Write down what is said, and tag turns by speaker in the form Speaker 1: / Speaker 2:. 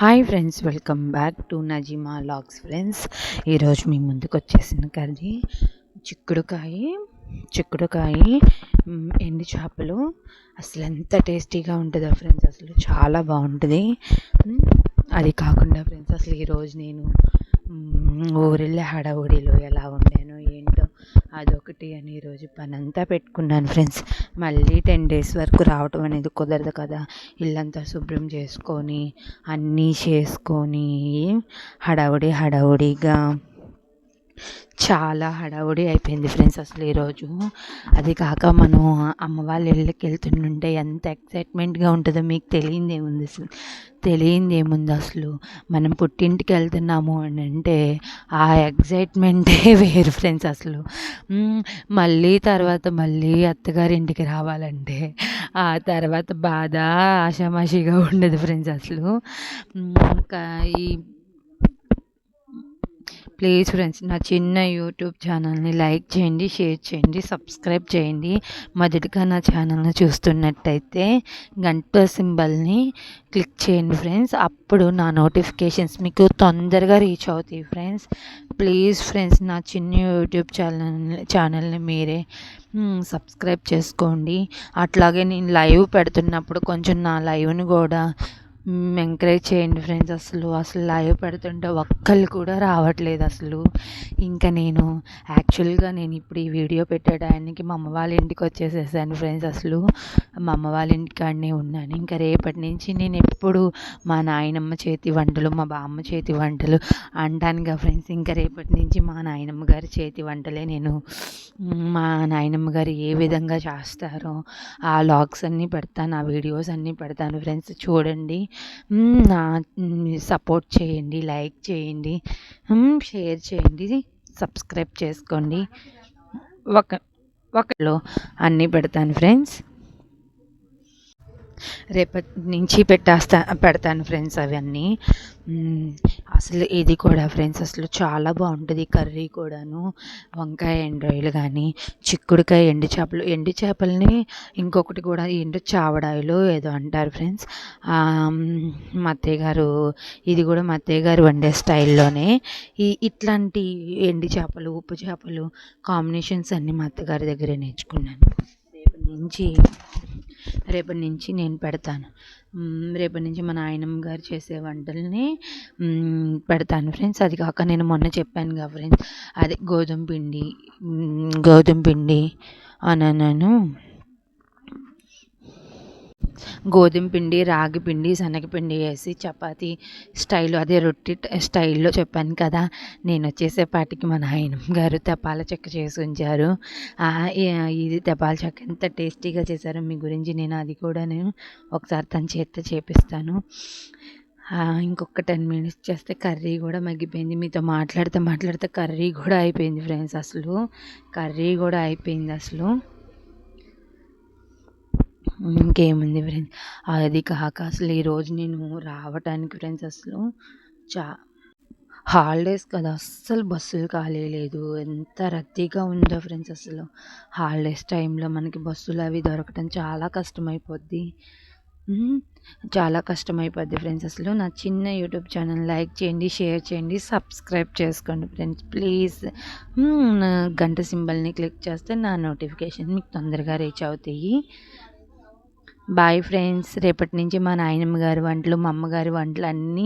Speaker 1: Hi friends, welcome back to Nazeema logs. Friends, ఈరోజు మీ ముందుకు వచ్చేసిన కర్రీ చిక్కుడుకాయ ఎండు చేపలు. అసలు ఎంత టేస్టీగా ఉంటుందో ఫ్రెండ్స్, అసలు చాలా బాగుంటుంది. అది కాకుండా ఫ్రెండ్స్, అసలు ఈరోజు నేను ఊరిళ్ళే హడావుడిలో ఎలా ఉండానో ఏంటో అదొకటి అని ఈరోజు పని అంతా పెట్టుకున్నాను ఫ్రెండ్స్. మళ్ళీ 10 days వరకు రావటం అనేది కుదరదు కదా. ఇల్లంతా శుభ్రం చేసుకొని అన్నీ చేసుకొని హడావుడిగా చాలా హడావుడి అయిపోయింది ఫ్రెండ్స్ అసలు ఈరోజు. అది కాక మనం అమ్మ వాళ్ళ ఇళ్ళకి వెళ్తుంటే ఎంత ఎక్సైట్మెంట్గా ఉంటుందో మీకు తెలియంది ఏముంది అసలు. మనం పుట్టింటికి వెళ్తున్నాము అని అంటే ఆ ఎక్సైట్మెంటే వేరు ఫ్రెండ్స్ అసలు. మళ్ళీ అత్తగారింటికి రావాలంటే ఆ తర్వాత బాధ ఆషామాషిగా ఉండదు ఫ్రెండ్స్ అసలు. ఇంకా ప్లీజ్ ఫ్రెండ్స్, నా చిన్న యూట్యూబ్ ఛానల్ని లైక్ చేయండి, షేర్ చేయండి, సబ్స్క్రైబ్ చేయండి. మొదటిగా నా ఛానల్ని చూస్తున్నట్టయితే గంట సింబల్ని క్లిక్ చేయండి ఫ్రెండ్స్. అప్పుడు నా నోటిఫికేషన్స్ మీకు తొందరగా రీచ్ అవుతాయి ఫ్రెండ్స్. ప్లీజ్ ఫ్రెండ్స్, నా చిన్న యూట్యూబ్ ఛానల్ని మీరే సబ్స్క్రైబ్ చేసుకోండి. అట్లాగే నేను లైవ్ పెడుతున్నప్పుడు కొంచెం నా లైవ్ని కూడా ఎంకరేజ్ చేయండి ఫ్రెండ్స్. అసలు లైవ్ పెడుతుంటే ఒక్కళ్ళు కూడా రావట్లేదు అసలు. ఇంకా నేను యాక్చువల్గా ఇప్పుడు ఈ వీడియో పెట్టే టైంకి మా అమ్మ వాళ్ళ ఇంటికి వచ్చేసేసాను ఫ్రెండ్స్. అసలు మా అమ్మ వాళ్ళ ఇంటికాడనే ఉన్నాను. ఇంకా రేపటి నుంచి నేను ఎప్పుడు మా నాయనమ్మ చేతి వంటలు, మా బామ్మ చేతి వంటలు అంటానుగా ఫ్రెండ్స్. ఇంకా రేపటి నుంచి మా నాయనమ్మ గారి చేతి వంటలే నేను, మా నాయనమ్మ గారు ఏ విధంగా చేస్తారో ఆ లాగ్స్ అన్నీ పెడతాను, ఆ వీడియోస్ అన్నీ పెడతాను ఫ్రెండ్స్. చూడండి, నా సపోర్ట్ చేయండి, లైక్ చేయండి, షేర్ చేయండి, సబ్స్క్రైబ్ చేసుకోండి. ఒకలో అన్నీ పెడతాను ఫ్రెండ్స్. రేపటి నుంచి పెడతాను ఫ్రెండ్స్ అవన్నీ. అసలు ఇది కూడా ఫ్రెండ్స్ అసలు చాలా బాగుంటుంది కర్రీ కూడాను. వంకాయ ఎండు రొయ్యలు కానీ, చిక్కుడుకాయ ఎండు చేపల్ని ఇంకొకటి కూడా ఎండు చావడాయిలు ఏదో అంటారు ఫ్రెండ్స్. మా అత్తయ్య గారు, ఇది కూడా మా అత్తయ్య గారు వండే స్టైల్లోనే. ఇట్లాంటి ఎండు చేపలు, ఉప్పు చేపలు కాంబినేషన్స్ అన్నీ మా అత్తగారి దగ్గరే నేర్చుకున్నాను. రేపటి నుంచి నేను పెడతాను. రేపటి నుంచి మా నాయనమ్మ గారు చేసే వంటల్ని పెడతాను ఫ్రెండ్స్. అది కాక నేను మొన్న చెప్పాను కదా ఫ్రెండ్స్, అదే గోధుమ పిండి అన్నాను. గోధుమ పిండి, రాగి పిండి, శనగపిండి వేసి చపాతీ స్టైల్లో, అదే రొట్టె స్టైల్లో చెప్పాను కదా. నేను వచ్చేసేపాటికి మా నాయనమ్మ గారు తపాల చెక్క చేసి ఉంచారు. ఇది తపాల చెక్క ఎంత టేస్టీగా చేశారో మీ గురించి అది కూడా నేను ఒకసారి తన చేత్తో చేపిస్తాను. ఇంకొక 10 minutes చేస్తే కర్రీ కూడా మగ్గిపోయింది. మీతో మాట్లాడితే కర్రీ కూడా అయిపోయింది ఫ్రెండ్స్. ఇంకేముంది ఫ్రెండ్స్, అది కాక అసలు ఈరోజు నేను రావటానికి ఫ్రెండ్స్ అసలు హాలిడేస్ కదా, అస్సలు బస్సులు ఖాళీ లేదు. ఎంత రద్దీగా ఉందో ఫ్రెండ్స్ అసలు. హాలిడేస్ టైంలో మనకి బస్సులు అవి దొరకటం చాలా కష్టమైపోద్ది ఫ్రెండ్స్ అసలు. నా చిన్న యూట్యూబ్ ఛానల్ లైక్ చేయండి, షేర్ చేయండి, సబ్స్క్రైబ్ చేసుకోండి ఫ్రెండ్స్ ప్లీజ్. గంట సింబల్ని క్లిక్ చేస్తే నా నోటిఫికేషన్ మీకు తొందరగా రీచ్ అవుతాయి. Bye friends. రేపటి నుంచి మా నాయనమ్మ గారి వంటలు, మా అమ్మగారి వంటలు అన్నీ